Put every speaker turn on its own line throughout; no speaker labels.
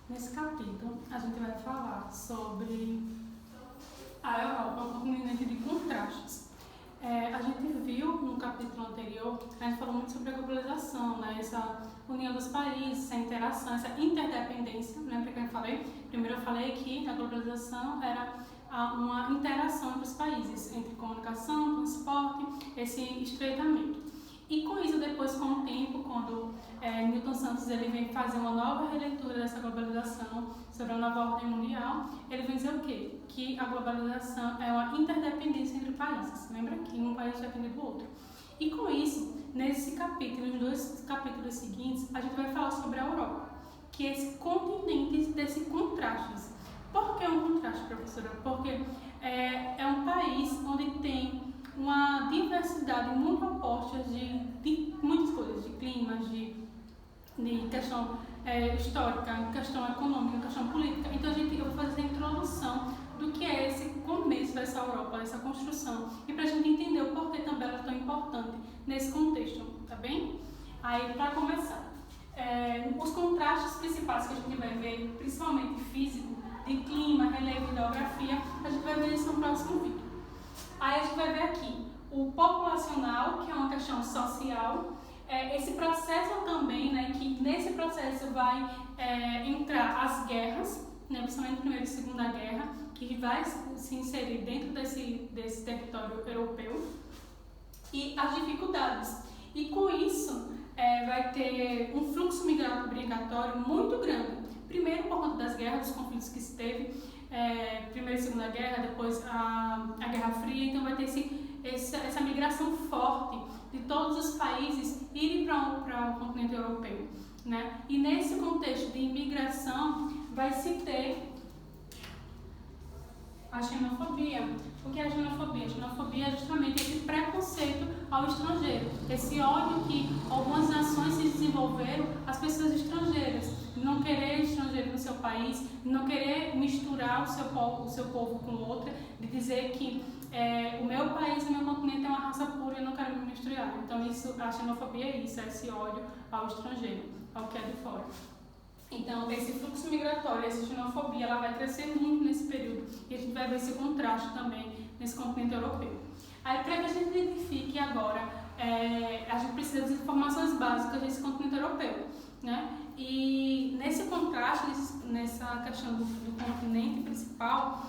Nesse capítulo, a gente vai falar sobre a Europa, um continente de contrastes. A gente viu no capítulo anterior, a gente falou muito sobre a globalização, né? Essa união dos países, essa interação, essa interdependência. Lembra que eu falei? Primeiro eu falei que a globalização era uma interação entre os países, entre comunicação, transporte, esse estreitamento. E com isso, depois, com o tempo, quando Newton Santos ele vem fazer uma nova releitura dessa globalização sobre a nova ordem mundial, ele vem dizer o quê? Que a globalização é uma interdependência entre países. Lembra que um país depende do outro. E com isso, nesse capítulo, nos dois capítulos seguintes, a gente vai falar sobre a Europa, que é esse continente desse contraste. Por que um contraste, professora? Porque é um país onde tem uma diversidade muito oposta de muitas coisas, de climas, de questão histórica, questão econômica, questão política. Então eu vou fazer a introdução do que é esse começo dessa Europa, dessa construção, e para a gente entender o porquê também ela é tão importante nesse contexto, tá bem? Aí, para começar, os contrastes principais que a gente vai ver, principalmente físico, de clima, relevo e geografia, a gente vai ver isso no próximo vídeo. Aí a gente vai ver aqui o populacional, que é uma questão social, esse processo também, né, que nesse processo vai entrar as guerras, né, principalmente a Primeira e Segunda Guerra, que vai se inserir dentro desse território europeu, e as dificuldades. E com isso vai ter um fluxo migratório muito grande. Primeiro por conta das guerras, dos conflitos que se teve, Primeira e Segunda Guerra, depois a Guerra Fria, então vai ter essa migração forte de todos os países irem para o continente europeu, né? E nesse contexto de imigração vai se ter a xenofobia. O que é a xenofobia? A xenofobia é justamente esse preconceito ao estrangeiro, esse ódio que algumas nações se desenvolveram às pessoas estrangeiras, não querer estrangeiro no seu país, não querer misturar o seu povo com outra, de dizer que o meu país, o meu continente é uma raça pura e eu não quero me misturar. Então a xenofobia é isso, é esse ódio ao estrangeiro, ao que é de fora. Então, esse fluxo migratório, essa xenofobia, ela vai crescer muito nesse período e a gente vai ver esse contraste também nesse continente europeu. Aí, para que a gente identifique agora, a gente precisa das informações básicas desse continente europeu, né? E nesse contraste, nessa questão do continente principal,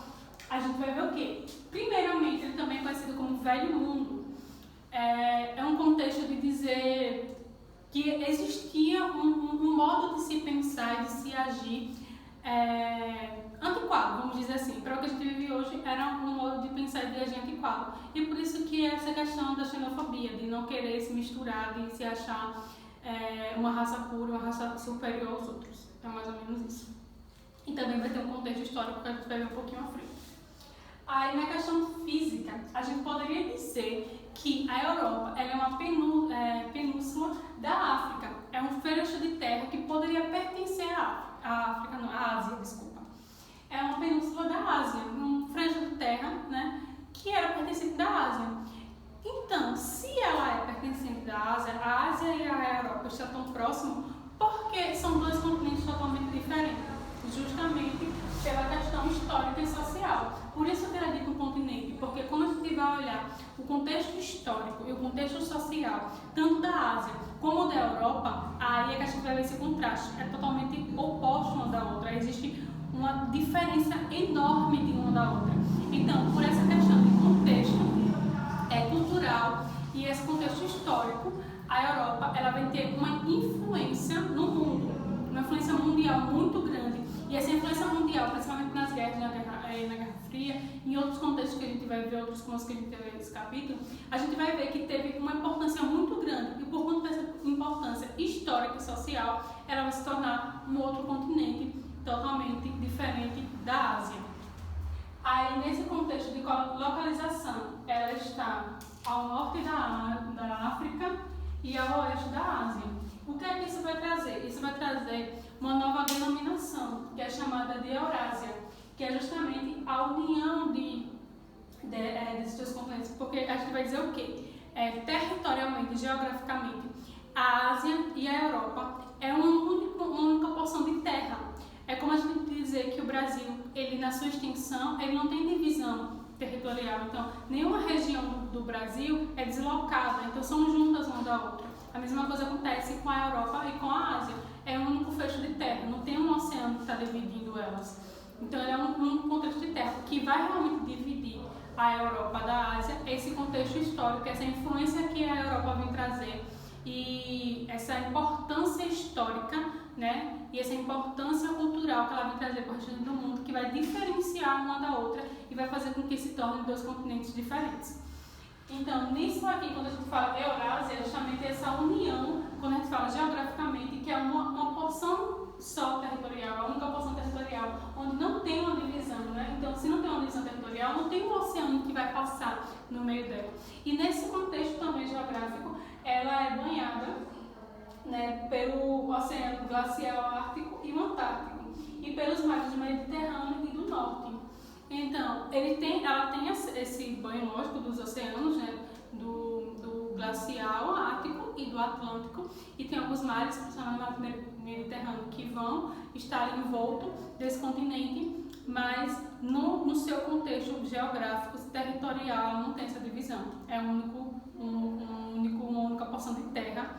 a gente vai ver o quê? Primeiramente, ele também é conhecido como Velho Mundo. É um contexto de dizer que existia um modo de se pensar e de se agir antiquado, vamos dizer assim. Para o que a gente vive hoje, era um modo de pensar e de agir antiquado. E por isso que essa questão da xenofobia, de não querer se misturar, de se achar uma raça pura, uma raça superior aos outros. É mais ou menos isso. E também vai ter um contexto histórico que a gente vai ver um pouquinho à frente. Aí, na questão física, a gente poderia dizer que a Europa ela é uma península da África. É um fecho de terra que poderia pertencer à Ásia, desculpa. É uma península da Ásia, um fecho de terra, né, que era pertencente da Ásia. Então, se ela é pertencente da Ásia, a Ásia e a Europa estão tão próximos porque são dois continentes totalmente diferentes, justamente pela questão histórica e social. Por isso que ela é dita um continente, porque quando a gente vai olhar o contexto histórico e o contexto social, tanto da Ásia como da Europa, aí é que a gente vai ver esse contraste, é totalmente oposto uma da outra, existe uma diferença enorme de uma da outra. Então, por essa questão de contexto cultural e esse contexto histórico, a Europa ela vai ter uma influência no mundo, uma influência mundial muito grande. E essa influência mundial, principalmente nas guerras, na Guerra Fria, em outros contextos que a gente vai ver, outros pontos que a gente vai ver nesse capítulo, a gente vai ver que teve uma importância muito grande. E por conta dessa importância histórica e social, ela vai se tornar um outro continente totalmente diferente da Ásia. Aí, nesse contexto de localização, ela está ao norte da África e ao oeste da Ásia. O que é que isso vai trazer? Isso vai trazer uma nova denominação, que é chamada de Eurásia, que é justamente a união desses dois continentes, porque a gente vai dizer o quê? Territorialmente, geograficamente, a Ásia e a Europa é uma única porção de terra. É como a dizer que o Brasil, ele na sua extensão, ele não tem divisão territorial. Então, nenhuma região do Brasil é deslocada, então são juntas uma da outra. A mesma coisa acontece com a Europa e com a Ásia. É um único fecho de terra, não tem um oceano que está dividindo elas. Então, é um único contexto de terra. O que vai realmente dividir a Europa da Ásia é esse contexto histórico, essa influência que a Europa vem trazer e essa importância histórica, né? E essa importância cultural que ela vem trazer para o resto do mundo, que vai diferenciar uma da outra e vai fazer com que se tornem dois continentes diferentes. Então, nisso aqui, quando a gente fala Eurásia, é justamente essa união, quando a gente fala geograficamente, que é uma porção só territorial, a única porção territorial, onde não tem uma divisão, né? Então, se não tem uma divisão territorial, não tem um oceano que vai passar no meio dela. E nesse contexto também geográfico, ela é banhada, né, pelo Oceano Glacial Ártico e o Antártico, e pelos mares do Mediterrâneo e do Norte. Então, ela tem esse banho, lógico, dos oceanos, né, do glacial ártico e do Atlântico, e tem alguns mares, principalmente o mar Mediterrâneo, que vão estar envolto desse continente, mas no seu contexto geográfico, territorial, não tem essa divisão. É uma única porção de terra,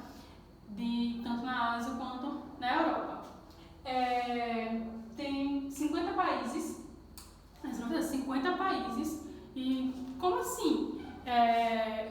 tanto na Ásia quanto na Europa. Tem 50 países, 50 países, e como assim?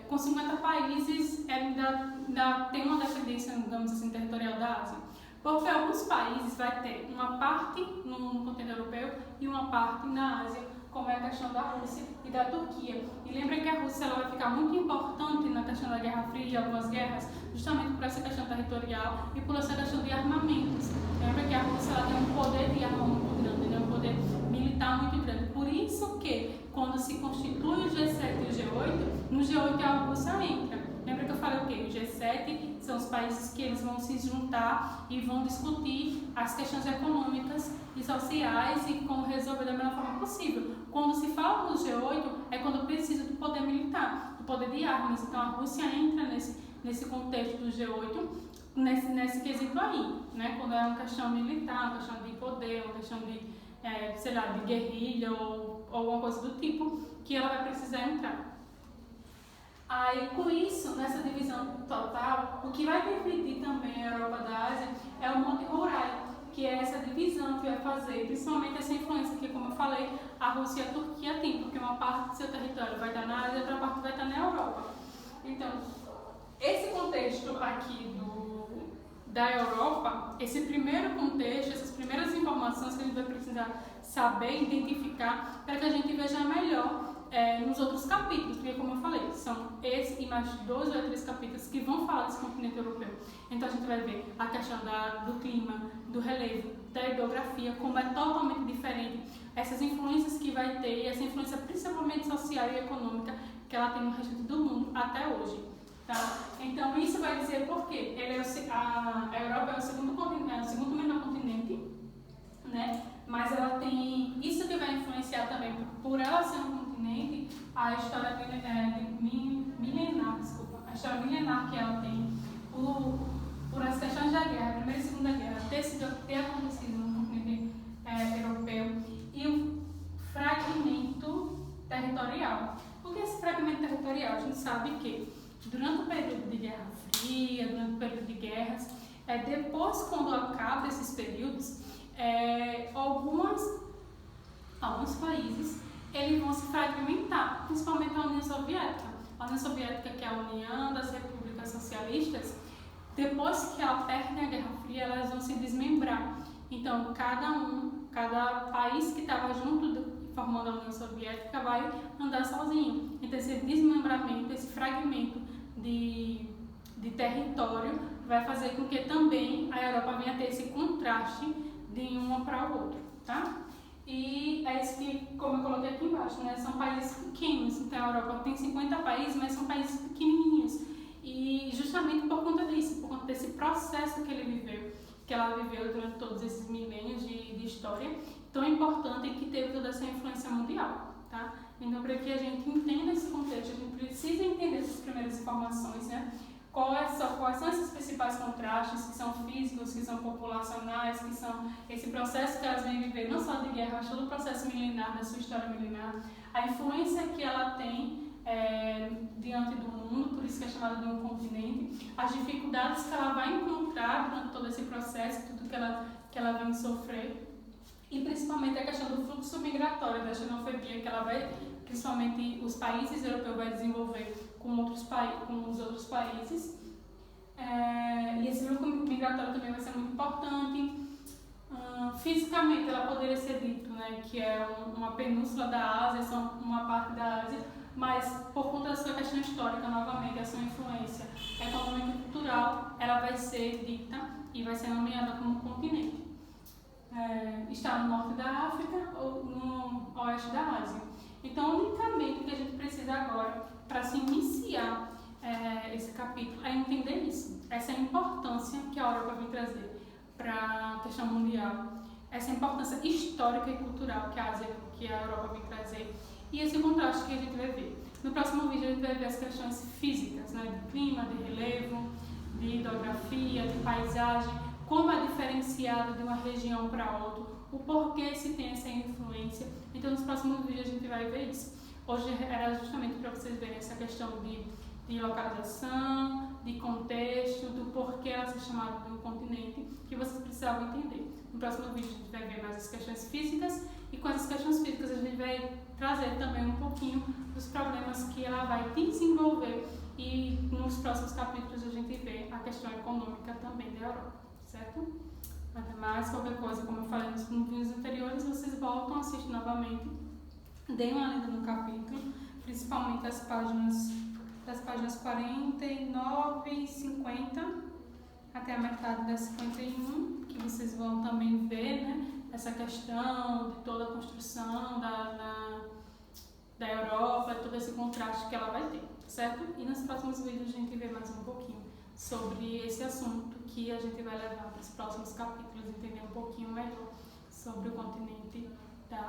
Com 50 países ainda tem uma dependência, digamos assim, territorial da Ásia. Porque alguns países vai ter uma parte no continente europeu e uma parte na Ásia, como é a questão da Rússia e da Turquia. E lembra que a Rússia ela vai ficar muito importante na questão da Guerra Fria e algumas guerras, justamente por essa questão territorial e por essa questão de armamentos. Lembra que a Rússia ela tem um poder de arma muito grande, né? Um poder militar muito grande. Por isso que, quando se constitui o G7 e o G8, no G8 a Rússia entra. Lembra que eu falei o quê? O G7 são os países que eles vão se juntar e vão discutir as questões econômicas e sociais e como resolver da melhor forma possível. Quando se fala no G8, é quando precisa do poder militar, do poder de armas. Então a Rússia entra nesse contexto do G8, nesse quesito aí, né? Quando é uma questão militar, uma questão de poder, uma questão de, de guerrilha ou alguma coisa do tipo, que ela vai precisar entrar. Aí, com isso, nessa divisão total, o que vai dividir também a Europa da Ásia é o Monte Rurai, que é essa divisão que vai fazer, principalmente essa influência que, como eu falei, a Rússia e a Turquia têm, porque uma parte do seu território vai estar na Ásia e outra parte vai estar na Europa. Então, esse contexto aqui da Europa, esse primeiro contexto, essas primeiras informações que a gente vai precisar saber, identificar, para que a gente veja melhor nos outros capítulos, porque como eu falei, são esse e mais 2 ou 3 capítulos que vão falar desse continente europeu. Então a gente vai ver a questão do clima, do relevo, da hidrografia, como é totalmente diferente, essas influências que vai ter, e essa influência principalmente social e econômica que ela tem no resto do mundo até hoje. Tá? Então isso vai dizer por quê? A Europa é o segundo continente, o segundo menor continente, né? Mas ela tem isso que vai influenciar também, por ela ser um continente, a história a história milenar que ela tem, por as questões da guerra, a Primeira e Segunda Guerra, ter acontecido no continente europeu, e o fragmento territorial. Por que esse fragmento territorial? A gente sabe que durante o período de Guerra Fria, durante o período de guerras, depois, quando acaba esses períodos, alguns países eles vão se fragmentar, principalmente a União Soviética. A União Soviética, que é a União das Repúblicas Socialistas, depois que ela perde a Guerra Fria, elas vão se desmembrar. Então, cada país que estava junto, formando a União Soviética, vai andar sozinho. Então, esse desmembramento, esse fragmento de território, vai fazer com que também a Europa venha a ter esse contraste de uma para o outro, tá? E é isso que, como eu coloquei aqui embaixo, né? São países pequenos. Então, a Europa tem 50 países, mas são países pequenininhos. E justamente por conta disso, por conta desse processo que ela viveu durante todos esses milênios de história, tão importante e que teve toda essa influência mundial, tá? Então, para que a gente entenda esse contexto, a gente precisa entender essas primeiras informações, né? quais são esses principais contrastes, que são físicos, que são populacionais, que são esse processo que elas vêm viver, não só de guerra, mas todo o processo milenar, da sua história milenar, a influência que ela tem diante do mundo, por isso que é chamada de um continente, as dificuldades que ela vai encontrar durante todo esse processo, tudo que ela vem sofrer, e principalmente a questão do fluxo migratório, da xenofobia que ela vai, principalmente os países europeus, vai desenvolver com os outros países. E esse fluxo migratório também vai ser muito importante. Fisicamente, ela poderia ser dito, né, que é uma península da Ásia, são uma parte da Ásia, mas por conta da sua questão histórica, novamente, a sua influência econômica e cultural, ela vai ser dita e vai ser nomeada como continente. Está no norte da África ou no oeste da Ásia. Então, unicamente o que a gente precisa agora para se iniciar esse capítulo é entender isso, essa importância que a Europa vem trazer para a questão mundial, essa importância histórica e cultural que a Europa vem trazer e esse contraste que a gente vai ver. No próximo vídeo a gente vai ver as questões físicas, né, de clima, de relevo, de hidrografia, de paisagem, como é diferenciado de uma região para outra, o porquê se tem essa influência. Então, nos próximos vídeos a gente vai ver isso. Hoje era justamente para vocês verem essa questão de localização, de contexto, do porquê ela se chamava de um continente, que vocês precisavam entender. No próximo vídeo a gente vai ver mais as questões físicas, e com essas questões físicas a gente vai trazer também um pouquinho dos problemas que ela vai desenvolver, e nos próximos capítulos a gente vê a questão econômica também da Europa, certo? Até mais, qualquer coisa, como eu falei nos vídeos anteriores, vocês voltam, assistem novamente, deem uma lida no capítulo, principalmente das páginas 49 e 50 até a metade da 51, que vocês vão também ver, né, essa questão de toda a construção da Europa, todo esse contraste que ela vai ter, certo? E nos próximos vídeos a gente vê mais um pouquinho sobre esse assunto que a gente vai levar para os próximos capítulos, entender um pouquinho melhor sobre o continente da